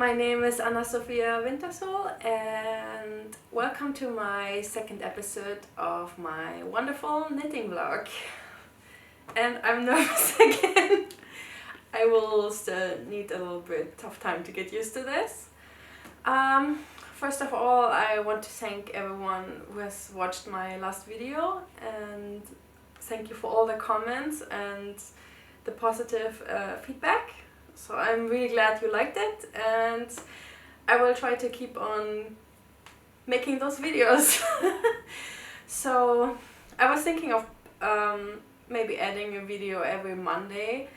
my name is Anna-Sofia Vintersol and welcome to my second episode of my wonderful knitting vlog. And I'm nervous again. I will still need a little bit of time to get used to this. First of all, I want to thank everyone who has watched my last video and thank you for all the comments and the positive feedback. So I'm really glad you liked it, and I will try to keep on making those videos. So I was thinking of maybe adding a video every Monday,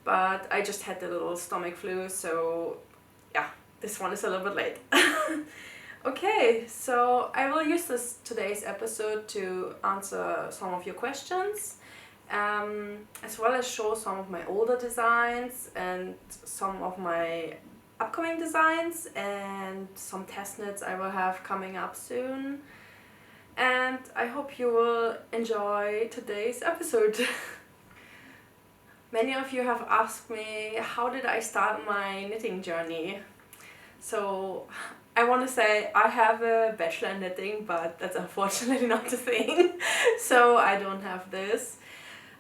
but I just had the little stomach flu, so yeah, this one is a little bit late. Okay, so I will use today's episode to answer some of your questions. As well as show some of my older designs and some of my upcoming designs and some test knits I will have coming up soon. And I hope you will enjoy today's episode. Many of you have asked me, how did I start my knitting journey? So I want to say I have a bachelor in knitting, but that's unfortunately not the thing. So I don't have this.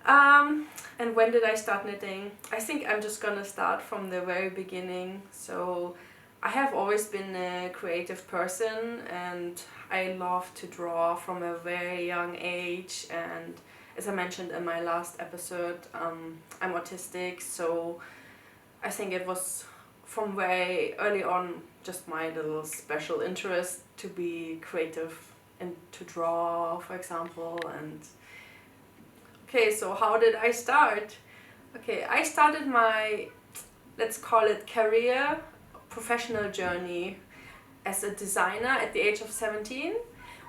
And when did I start knitting? I think I'm just gonna start from the very beginning. So I have always been a creative person and I love to draw from a very young age, and as I mentioned in my last episode, I'm autistic, so I think it was from very early on just my little special interest to be creative and to draw, for example. And okay, so how did I start? Okay, I started my, let's call it career, professional journey as a designer at the age of 17,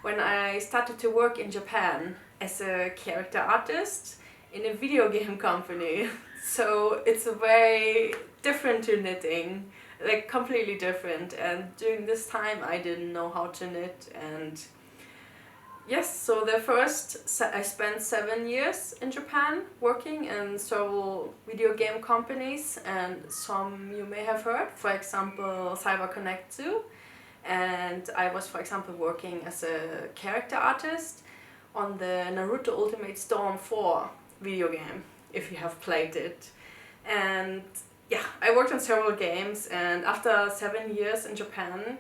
when I started to work in Japan as a character artist in a video game company. So it's very different to knitting, like completely different. And during this time I didn't know how to knit, and yes, so I spent 7 years in Japan working in several video game companies, and some you may have heard, for example CyberConnect2. And I was, for example, working as a character artist on the Naruto Ultimate Storm 4 video game, if you have played it. And yeah, I worked on several games, and after 7 years in Japan,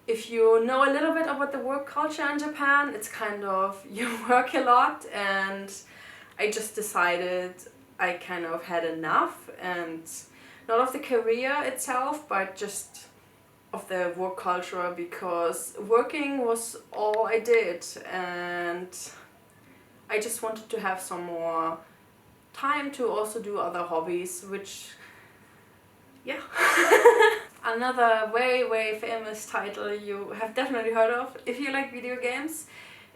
if you know a little bit about the work culture in Japan, it's kind of, you work a lot, and I just decided I kind of had enough, and not of the career itself, but just of the work culture, because working was all I did, and I just wanted to have some more time to also do other hobbies, which, yeah. Another very famous title you have definitely heard of, if you like video games,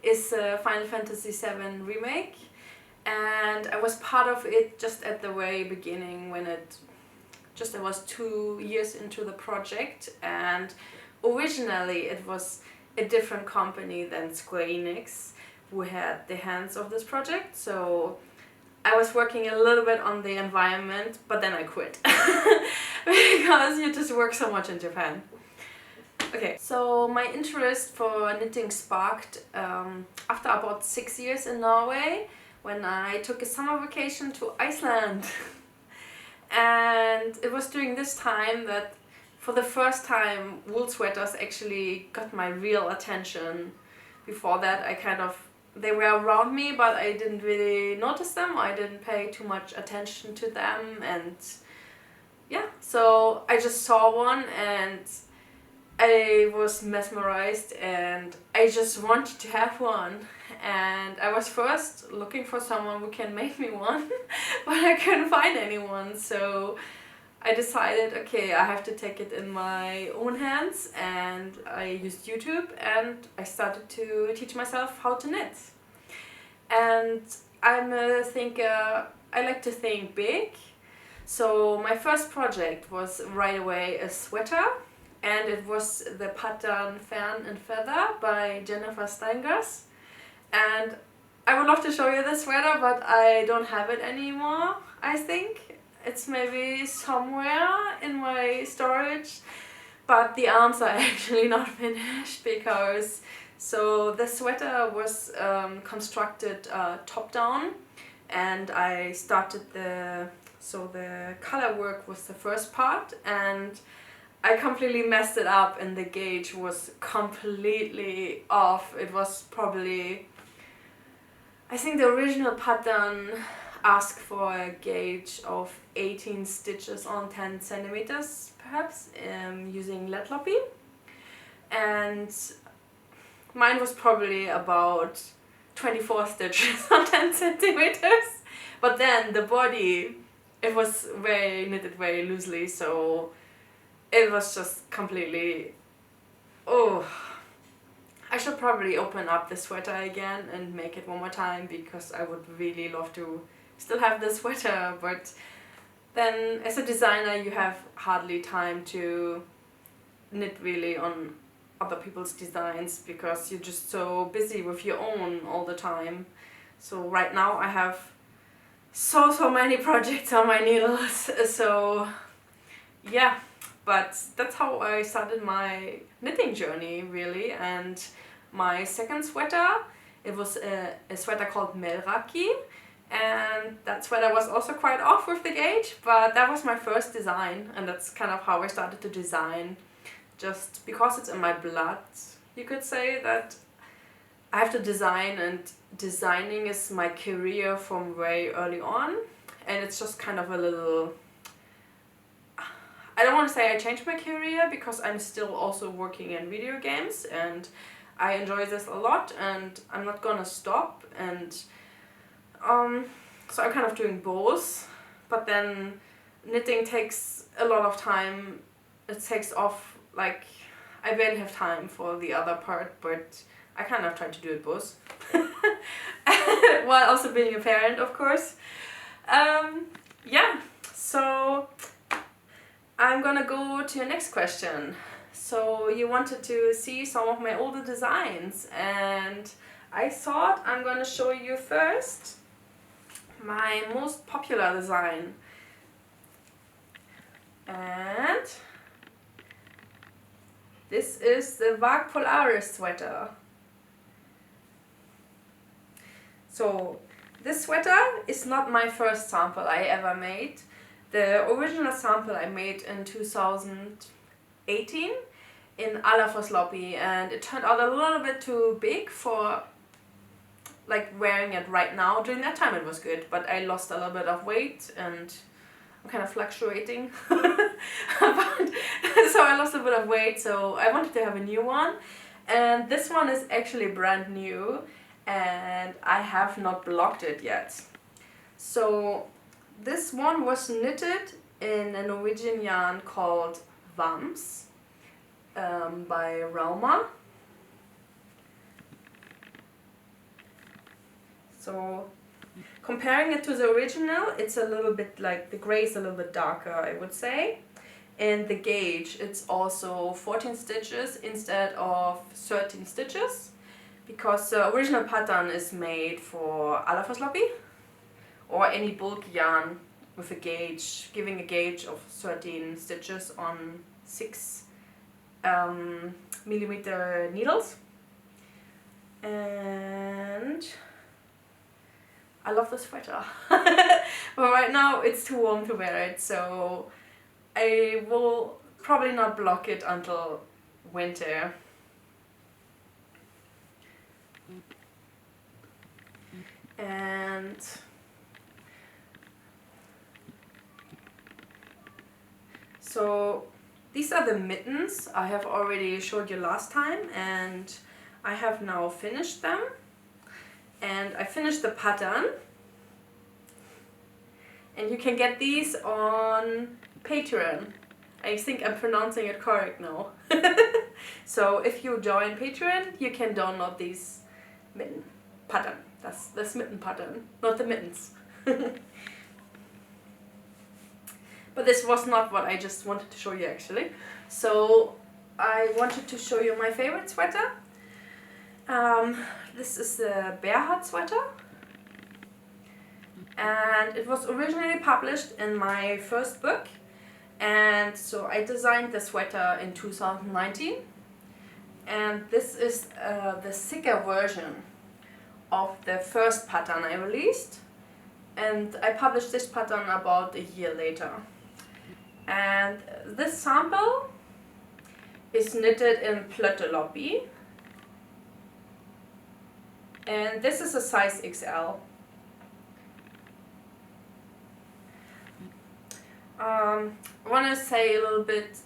is Final Fantasy VII Remake. And I was part of it just at the very beginning, when I was 2 years into the project, and originally it was a different company than Square Enix who had the hands of this project. So I was working a little bit on the environment, but then I quit. Because you just work so much in Japan. Okay, so my interest for knitting sparked after about 6 years in Norway, when I took a summer vacation to Iceland. And it was during this time that for the first time wool sweaters actually got my real attention. Before that they were around me, but I didn't really notice them. I didn't pay too much attention to them, and yeah, so I just saw one and I was mesmerized and I just wanted to have one. And I was first looking for someone who can make me one, but I couldn't find anyone. So I decided, okay, I have to take it in my own hands, and I used YouTube and I started to teach myself how to knit. And I'm a thinker, I like to think big. So my first project was right away a sweater, and it was the pattern Fern and Feather by Jennifer Steingers. And I would love to show you the sweater, but I don't have it anymore, I think. It's maybe somewhere in my storage, but the arms are actually not finished because the sweater was constructed top down, and I started the color work was the first part, and I completely messed it up, and the gauge was completely off. It was probably, I think the original pattern asked for a gauge of 18 stitches on 10 centimeters perhaps, using lead loppy, and mine was probably about 24 stitches on 10 centimeters, but then the body, it was knitted very loosely, so it was just completely, oh, I should probably open up the sweater again and make it one more time, because I would really love to still have the sweater, but then as a designer you have hardly time to knit really on other people's designs because you're just so busy with your own all the time. So right now I have so many projects on my needles, so yeah, but that's how I started my knitting journey really. And my second sweater, it was a sweater called Melraki, and that sweater was also quite off with the gauge, but that was my first design, and that's kind of how I started to design, just because it's in my blood. You could say that I have to design, and designing is my career from very early on, and it's just kind of a little, I don't want to say I changed my career, because I'm still also working in video games and I enjoy this a lot and I'm not gonna stop, and so I'm kind of doing both, but then knitting takes a lot of time. It takes off, like, I barely have time for the other part, but I kind of try to do it both. While also being a parent, of course. Yeah, so I'm gonna go to your next question. So you wanted to see some of my older designs, and I thought I'm gonna show you first my most popular design. And this is the Vague Polaris sweater. So this sweater is not my first sample I ever made. The original sample I made in 2018 in Wanderful, and it turned out a little bit too big for like wearing it right now. During that time it was good, but I lost a little bit of weight and I'm kind of fluctuating. So I lost a bit of weight, so I wanted to have a new one, and this one is actually brand new and I have not blocked it yet. So this one was knitted in a Norwegian yarn called Vams by Rauma. So comparing it to the original, it's a little bit like, the gray is a little bit darker, I would say. And the gauge, it's also 14 stitches instead of 13 stitches, because the original pattern is made for Wanderful or any bulk yarn with a gauge, giving a gauge of 13 stitches on 6 millimeter needles. And I love the sweater. But right now it's too warm to wear it, so I will probably not block it until winter. And so these are the mittens I have already showed you last time, and I have now finished them. And I finished the pattern, and you can get these on Patreon. I think I'm pronouncing it correct now. So if you join Patreon, you can download these mitten pattern. That's this mitten pattern, not the mittens. But this was not what I just wanted to show you actually. So I wanted to show you my favorite sweater. This is the Bearheart sweater, and it was originally published in my first book, and so I designed the sweater in 2019, and this is the thicker version of the first pattern I released, and I published this pattern about a year later. And this sample is knitted in Plötteloppy, and this is a size XL. I want to say a little bit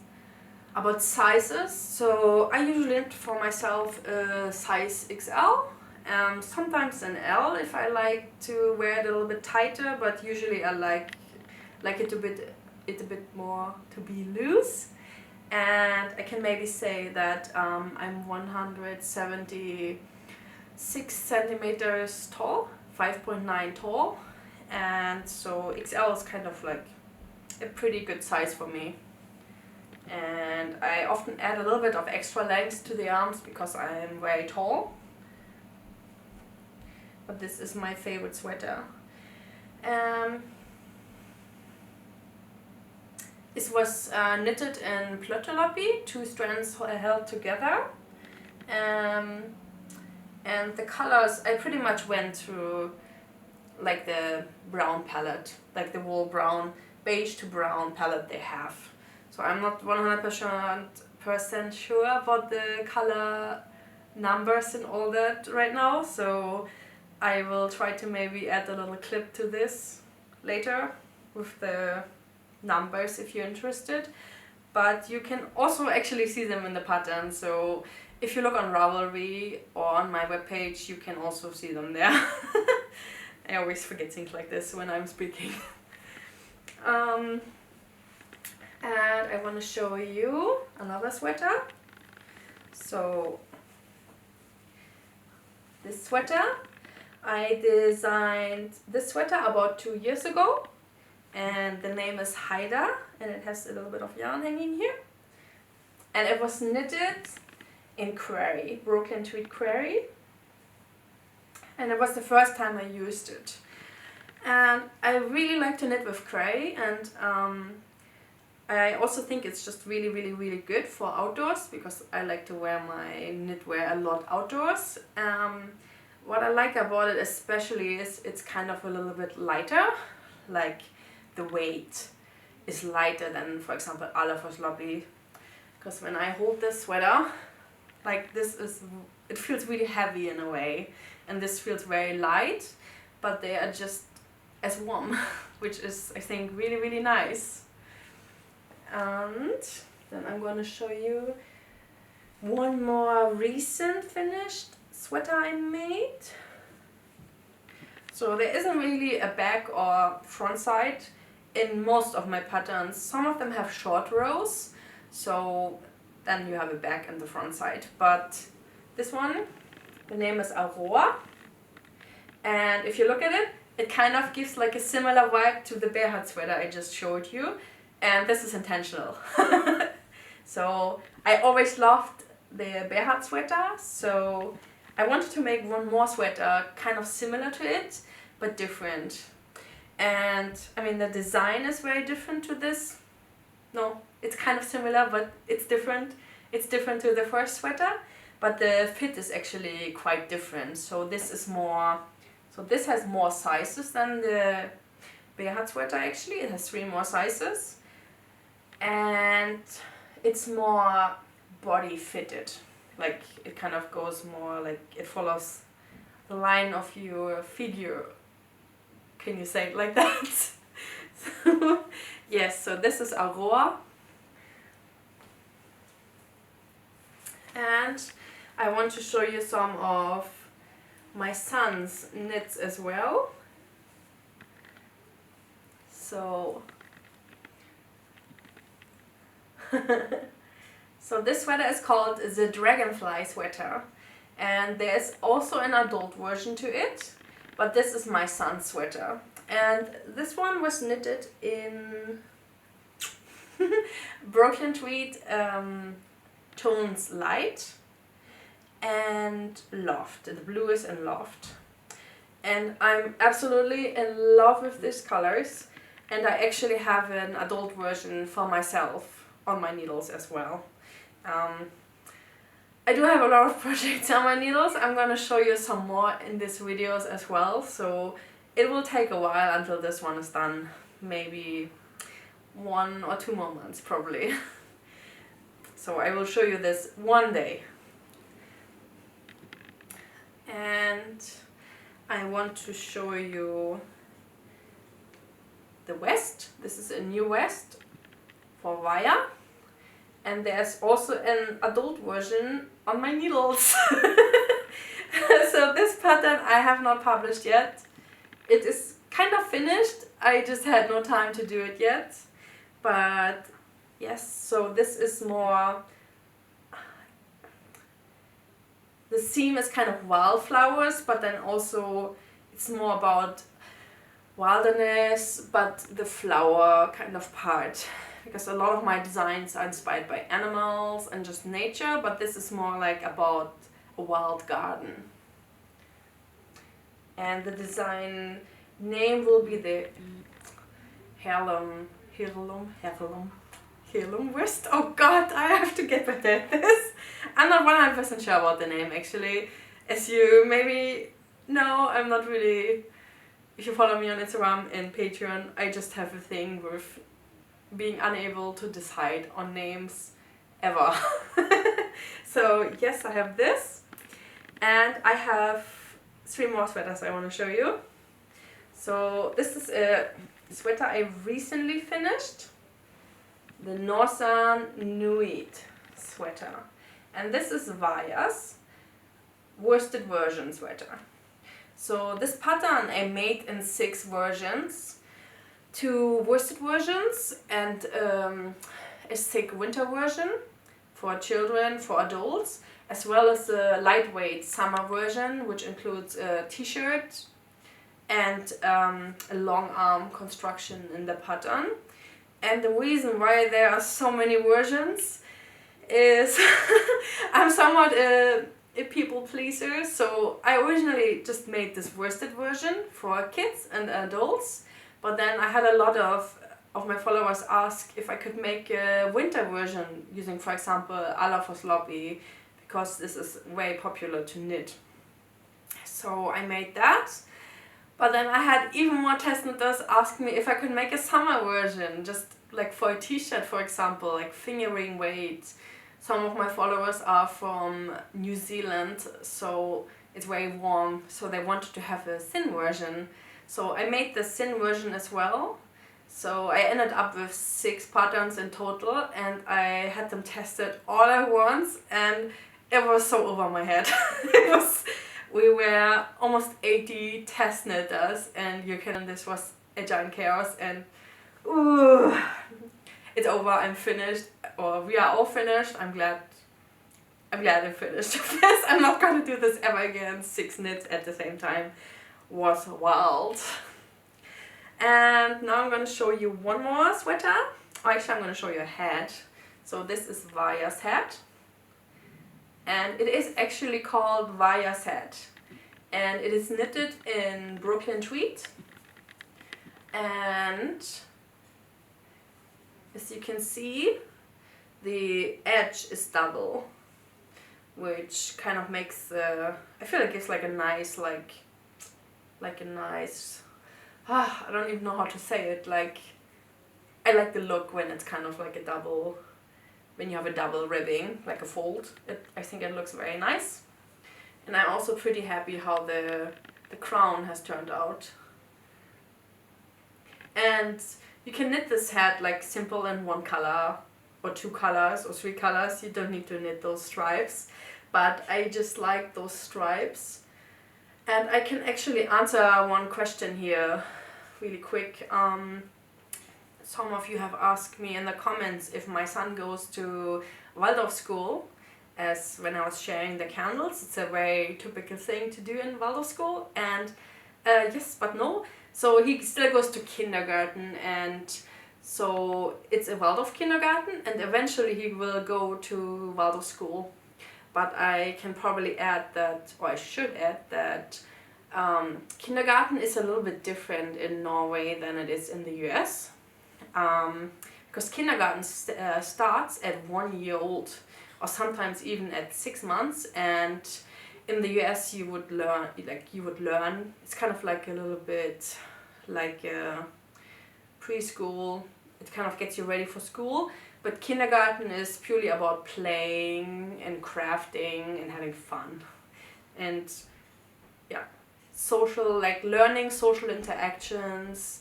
about sizes. So I usually knit for myself a size XL, sometimes an L if I like to wear it a little bit tighter, but usually I like it a bit more to be loose. And I can maybe say that I'm 176 centimeters tall, 5.9 tall, and so XL is kind of like a pretty good size for me. And I often add a little bit of extra length to the arms because I am very tall. But this is my favorite sweater. It was knitted in Plötteloppy, 2 strands held together. And the colors, I pretty much went through like the brown palette, like the wool brown, beige to brown palette they have. So I'm not 100% sure about the color numbers and all that right now, so I will try to maybe add a little clip to this later with the numbers if you're interested. But you can also actually see them in the pattern, so if you look on Ravelry or on my webpage, you can also see them there. I always forget things like this when I'm speaking. And I want to show you another sweater. So this sweater, I designed this sweater about 2 years ago, and the name is Haida, and it has a little bit of yarn hanging here. And it was knitted in Quarry, Brooklyn Tweed Quarry, and it was the first time I used it. And I really like to knit with Quarry, and I also think it's just really good for outdoors, because I like to wear my knitwear a lot outdoors. What I like about it especially is it's kind of a little bit lighter, like the weight is lighter than, for example, Wanderful. Because when I hold this sweater, like it feels really heavy in a way, and this feels very light, but they are just as warm, which is, I think, really nice. And then I'm going to show you one more recent finished sweater I made. So there isn't really a back or front side in most of my patterns. Some of them have short rows, so then you have a back and the front side. But this one, the name is Aurora, and if you look at it, it kind of gives like a similar vibe to the bear hut sweater I just showed you, and this is intentional. So I always loved the bear hut sweater, so I wanted to make one more sweater kind of similar to it, but different. And I mean, the design is very different to this. No, it's kind of similar, but it's different. It's different to the first sweater, but the fit is actually quite different. So this is more, so this has more sizes than the bear hut sweater actually. It has 3 more sizes. And it's more body fitted. Like it kind of goes more like it follows the line of your figure. Can you say it like that? So, yes, so this is Aurora. And I want to show you some of my son's knits as well. So, so this sweater is called the Dragonfly sweater, and there's also an adult version to it, but this is my son's sweater. And this one was knitted in Brooklyn Tweed Tones Light and Loft. The blue is in Loft. and I'm absolutely in love with these colors, and I actually have an adult version for myself on my needles as well. I do have a lot of projects on my needles. I'm gonna show you some more in these videos as well, so it will take a while until this one is done. Maybe 1 or 2 more months probably. So I will show you this one day. And I want to show you the vest. This is a new vest for Vaya. And there's also an adult version on my needles. So this pattern I have not published yet. It is kind of finished. I just had no time to do it yet. But yes, so this is more... The theme is kind of wildflowers, but then also it's more about wilderness, but the flower kind of part. Because a lot of my designs are inspired by animals and just nature, but this is more like about a wild garden. And the design name will be the Heirloom Vest. Oh god, I have to get better at this. I'm not 100% sure about the name actually. As you maybe know, I'm not really... If you follow me on Instagram and Patreon, I just have a thing with being unable to decide on names ever. So yes, I have this, and I have 3 more sweaters I want to show you. So this is a sweater I recently finished, the Northern Nuit sweater, and this is Vaya's worsted version sweater. So this pattern I made in 6 versions. 2 worsted versions and a thick winter version for children, for adults, as well as a lightweight summer version, which includes a t-shirt and a long arm construction in the pattern. And the reason why there are so many versions is I'm somewhat a people pleaser, so I originally just made this worsted version for kids and adults. But then I had a lot of my followers ask if I could make a winter version using, for example, Ala for Sloppy, because this is very popular to knit. So I made that. But then I had even more test knitters ask me if I could make a summer version, just like for a t-shirt, for example, like fingering weight. Some of my followers are from New Zealand, so it's very warm, so they wanted to have a thin version. So I made the thin version as well. So I ended up with 6 patterns in total, and I had them tested all at once, and it was so over my head. We were almost 80 test knitters, and this was a giant chaos, and ooh, it's over, I'm finished, or we are all finished. I'm glad I finished this. I'm not gonna do this ever again. 6 knits at the same time was wild. And now I'm going to show you one more sweater. Actually, I'm going to show you a hat. So this is Vaya's hat, and it is actually called Vaya's hat, and it is knitted in Brooklyn tweed, and as you can see, the edge is double, which kind of makes I feel like it's like a nice I don't even know how to say it, like I like the look when it's kind of like a double, when you have a double ribbing, like a fold. I think it looks very nice. And I'm also pretty happy how the crown has turned out. And you can knit this hat like simple in 1 color or 2 colors or 3 colors. You don't need to knit those stripes, but I just like those stripes. And I can actually answer one question here really quick. Some of you have asked me in the comments if my son goes to Waldorf school, as when I was sharing the candles. It's a very typical thing to do in Waldorf school, and yes but no. So he still goes to kindergarten, and so it's a Waldorf kindergarten, and eventually he will go to Waldorf school. But I can probably add that, or I should add that, Kindergarten is a little bit different in Norway than it is in the US. Because kindergarten starts at 1 year old, or sometimes even at 6 months, and in the US you would learn, it's kind of like a little bit like preschool. It kind of gets you ready for school, but kindergarten is purely about playing and crafting and having fun, and yeah, social, like learning social interactions,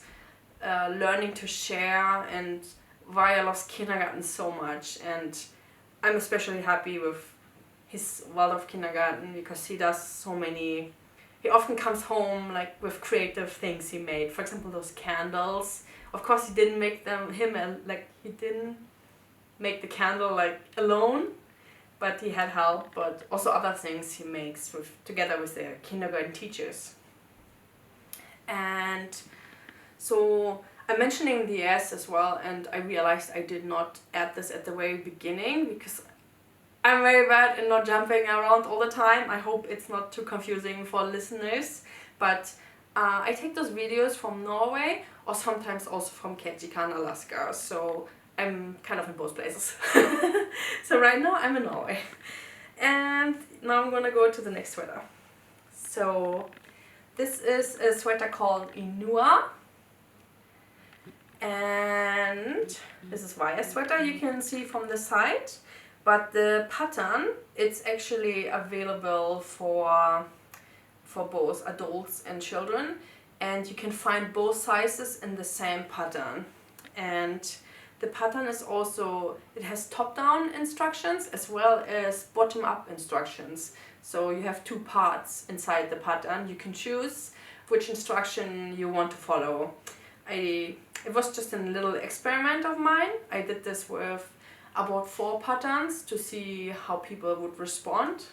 learning to share. And Varya loves kindergarten so much, and I'm especially happy with his world of kindergarten because he does so many. He often comes home like with creative things he made. For example, those candles. Of course, he didn't make them he didn't make the candle like alone, but he had help. But also other things he makes together with the kindergarten teachers. And so I'm mentioning the S as well, and I realized I did not add this at the very beginning because I'm very bad in not jumping around all the time. I hope it's not too confusing for listeners, but I take those videos from Norway or sometimes also from Ketchikan, Alaska, so I'm kind of in both places. So right now I'm in Norway. And now I'm gonna go to the next sweater. So this is a sweater called Inua. And this is Varya's sweater, you can see from the side. But the pattern, it's actually available for both adults and children. And you can find both sizes in the same pattern. And the pattern is also, it has top-down instructions as well as bottom-up instructions. So you have two parts inside the pattern. You can choose which instruction you want to follow. It was just a little experiment of mine. I did this with about 4 patterns to see how people would respond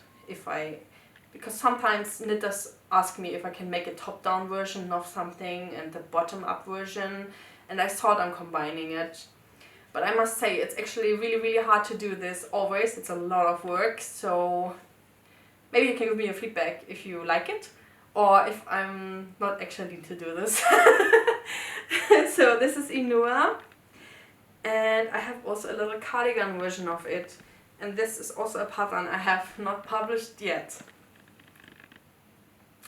because sometimes knitters ask me if I can make a top-down version of something and the bottom-up version, and I thought I'm combining it. But I must say it's actually really, really hard to do this always. It's a lot of work, so maybe you can give me your feedback if you like it or if I'm not actually to do this. So this is Inua, and I have also a little cardigan version of it, and this is also a pattern I have not published yet.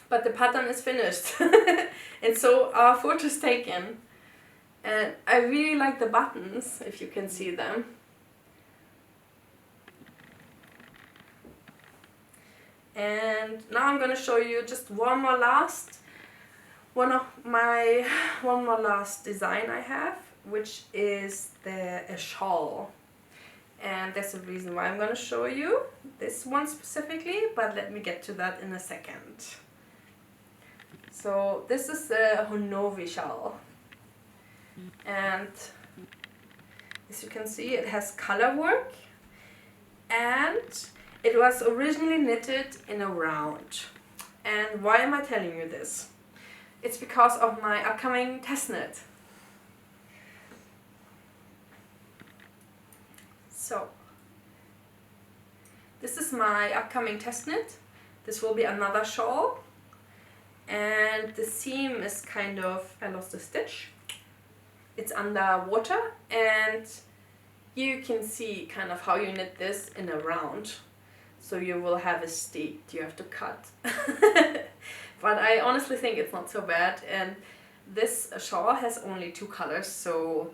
But the pattern is finished and so are photos taken, and I really like the buttons, if you can see them. And now I'm gonna show you just one more last design I have, which is a shawl. And there's a reason why I'm gonna show you this one specifically, but let me get to that in a second. So this is the Honovi shawl, and as you can see it has color work, and it was originally knitted in a round. And why am I telling you this? It's because of my upcoming test knit. So this is my upcoming test knit. This will be another shawl, and the seam is kind of, I lost a stitch. It's under water, and you can see kind of how you knit this in a round. So you will have a steep you have to cut. But I honestly think it's not so bad, and this shawl has only 2 colors, so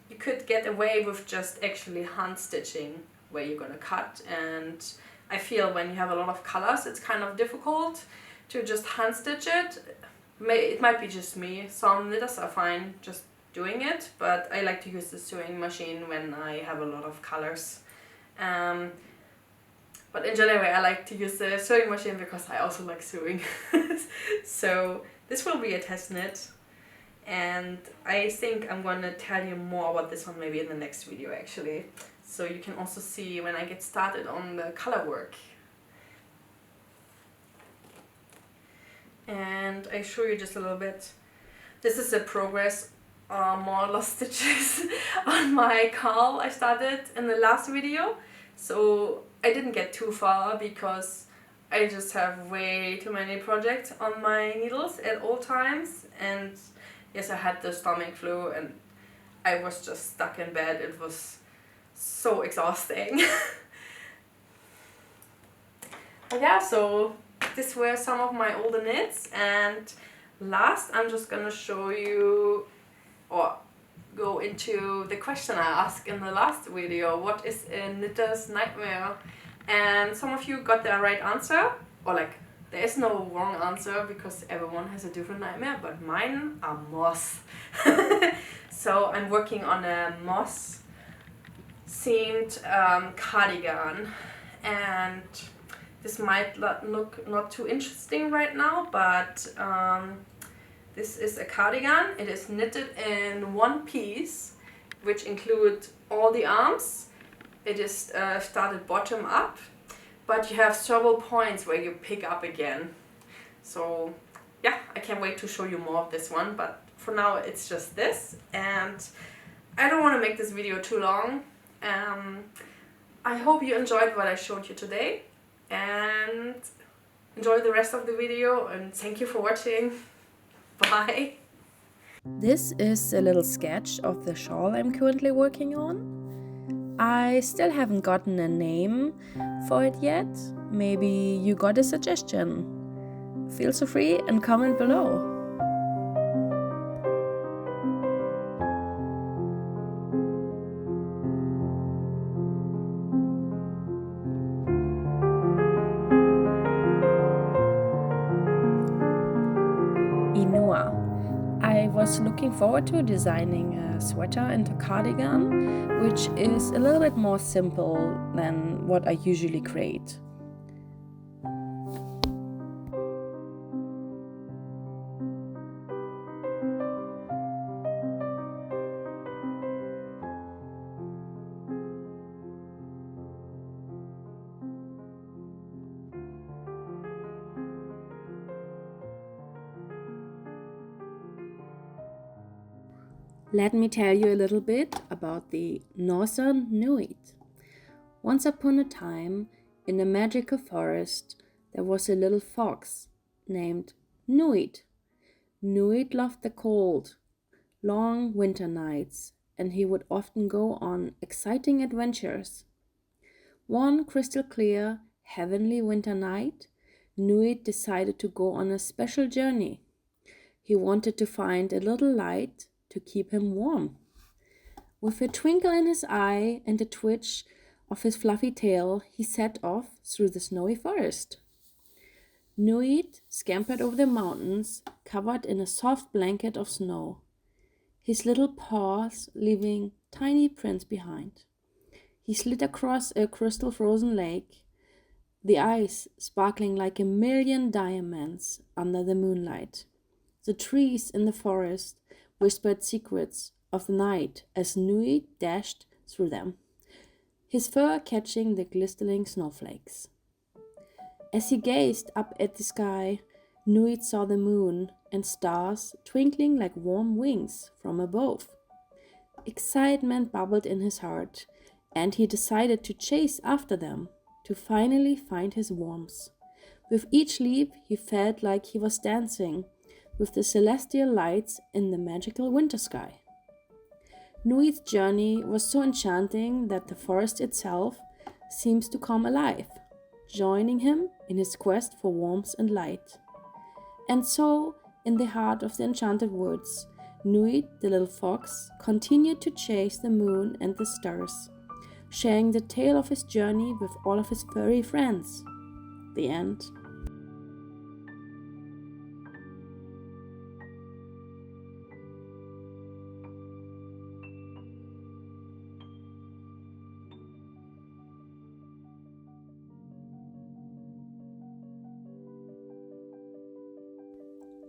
you could get away with just actually hand stitching where you're gonna cut. And I feel when you have a lot of colors it's kind of difficult to just hand stitch it. It might be just me, some knitters are fine just doing it, but I like to use the sewing machine when I have a lot of colors. But in general I like to use the sewing machine because I also like sewing. So this will be a test knit, and I think I'm gonna tell you more about this one maybe in the next video actually. So you can also see when I get started on the color work. And I show you just a little bit. This is the progress, more or less stitches on my caul I started in the last video. So I didn't get too far because I just have way too many projects on my needles at all times, and yes, I had the stomach flu and I was just stuck in bed. It was so exhausting. But yeah, so these were some of my older knits, and last I'm just gonna show you or go into the question I asked in the last video. What is a knitter's nightmare? And some of you got the right answer, or like there is no wrong answer because everyone has a different nightmare, but mine are moss. So I'm working on a moss themed cardigan, and this might look not too interesting right now, but this is a cardigan. It is knitted in one piece, which includes all the arms. It is started bottom up, but you have several points where you pick up again. So yeah, I can't wait to show you more of this one, but for now it's just this, and I don't want to make this video too long. I hope you enjoyed what I showed you today, and enjoy the rest of the video, and thank you for watching. Bye! This is a little sketch of the shawl I'm currently working on. I still haven't gotten a name for it yet. Maybe you got a suggestion. Feel so free and comment below. I was looking forward to designing a sweater and a cardigan, which is a little bit more simple than what I usually create. Let me tell you a little bit about the Northern Nuit. Once upon a time, in a magical forest, there was a little fox named Nuit. Nuit loved the cold, long winter nights, and he would often go on exciting adventures. One crystal clear, heavenly winter night, Nuit decided to go on a special journey. He wanted to find a little light to keep him warm. With a twinkle in his eye and a twitch of his fluffy tail, he set off through the snowy forest. Nuit scampered over the mountains, covered in a soft blanket of snow, his little paws leaving tiny prints behind. He slid across a crystal frozen lake, the ice sparkling like a million diamonds under the moonlight. The trees in the forest whispered secrets of the night as Nuit dashed through them, his fur catching the glistening snowflakes. As he gazed up at the sky, Nuit saw the moon and stars twinkling like warm wings from above. Excitement bubbled in his heart, and he decided to chase after them, to finally find his warmth. With each leap, he felt like he was dancing with the celestial lights in the magical winter sky. Nuit's journey was so enchanting that the forest itself seems to come alive, joining him in his quest for warmth and light. And so, in the heart of the enchanted woods, Nuit, the little fox, continued to chase the moon and the stars, sharing the tale of his journey with all of his furry friends. The end.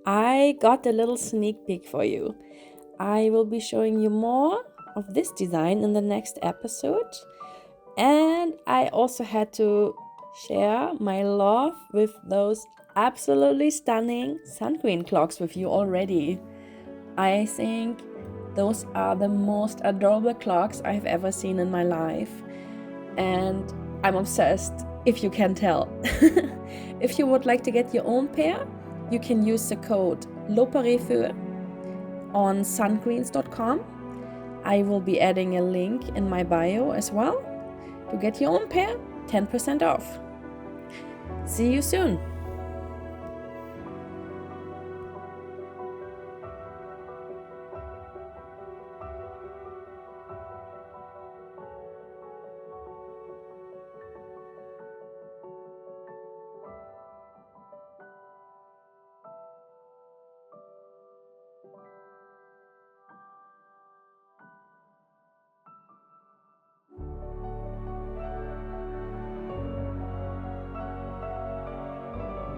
I got a little sneak peek for you. I will be showing you more of this design in the next episode. And I also had to share my love with those absolutely stunning Sun Queen clocks with you already. I think those are the most adorable clocks I've ever seen in my life. And I'm obsessed. if you can tell. If you would like to get your own pair, you can use the code LOPAREFEU on sungreens.com. I will be adding a link in my bio as well to get your own pair 10% off. See you soon!